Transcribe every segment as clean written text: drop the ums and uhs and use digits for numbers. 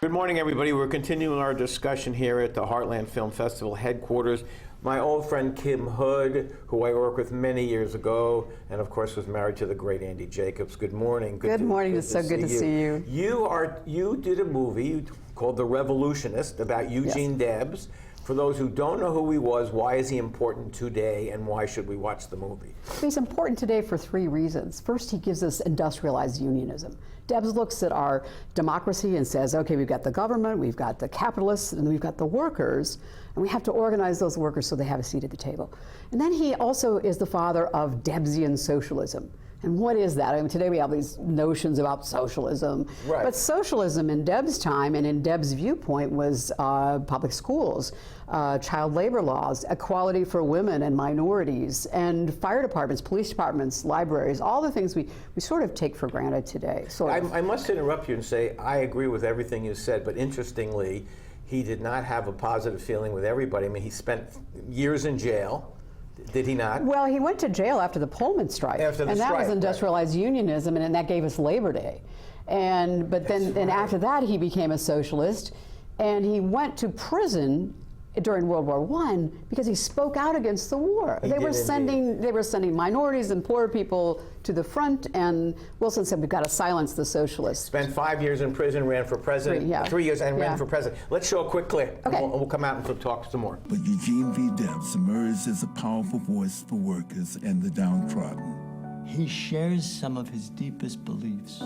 Good morning, everybody. We're continuing our discussion here at the Heartland Film Festival headquarters. My old friend Kim Hood, who I worked with many years ago, and of course was married to the great Andy Jacobs. Good morning. Good morning. It's so good to see you. You did a movie called The Revolutionist about Eugene Debs. For those who don't know who he was, why is he important today, and why should we watch the movie? He's important today for three reasons. First, he gives us industrialized unionism. Debs looks at our democracy and says, okay, we've got the government, we've got the capitalists, and we've got the workers, and we have to organize those workers so they have a seat at the table. And then he also is the father of Debsian socialism. And what is that? I mean, today we have these notions about socialism. Right. But socialism in Debs' time and in Debs' viewpoint was public schools, child labor laws, equality for women and minorities, and fire departments, police departments, libraries, all the things we sort of take for granted today. I must interrupt you and say I agree with everything you said, but interestingly, he did not have a positive feeling with everybody. I mean, he spent years in jail. Did he not? Well, he went to jail after the Pullman strike. After the and that strike, was industrialized unionism, and that gave us Labor Day. But then after that, he became a socialist, and he went to prison during World War I because he spoke out against the war. They were sending minorities and poor people to the front, and Wilson said, we've got to silence the socialists. Spent 5 years in prison, ran for president, 3 years, and ran for president. Let's show a quick clip, okay. and we'll come out and talk some more. But Eugene V. Debs emerged as a powerful voice for workers and the downtrodden. He shares some of his deepest beliefs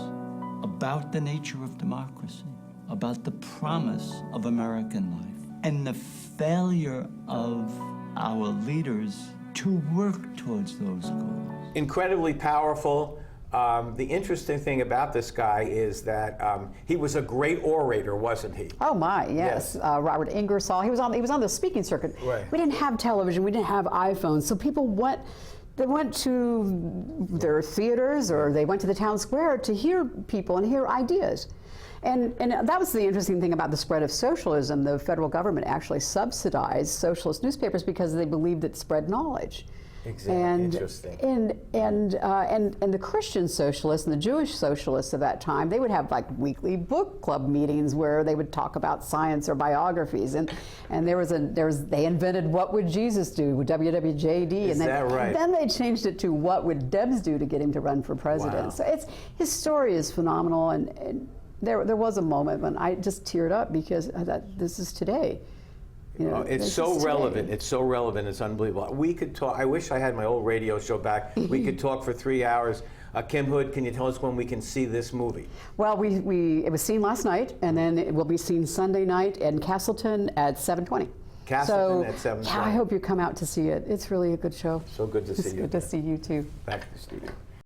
about the nature of democracy, about the promise of American life, and the failure of our leaders to work towards those goals. Incredibly powerful. The interesting thing about this guy is that he was a great orator, wasn't he? Oh my, yes. Robert Ingersoll. He was on the speaking circuit. Right. We didn't have television. We didn't have iPhones. So people went to their theaters or they went to the town square to hear people and hear ideas. And that was the interesting thing about the spread of socialism. The federal government actually subsidized socialist newspapers because they believed it spread knowledge. Exactly. Interesting. And the Christian socialists and the Jewish socialists of that time, they would have like weekly book club meetings where they would talk about science or biographies. And they invented What Would Jesus Do? WWJD. Is that right? And then they changed it to What Would Debs Do to get him to run for president. Wow. So his story is phenomenal. And there was a moment when I just teared up because I thought, this is today. You know, it's so relevant. It's so relevant. It's unbelievable. We could talk. I wish I had my old radio show back. We could talk for 3 hours. Kim Hood, can you tell us when we can see this movie? Well, it was seen last night, and then it will be seen Sunday night in Castleton at 7:20. Castleton at 7:20. Yeah, I hope you come out to see it. It's really a good show. So good to see you. It's good to see you too. Back to the studio.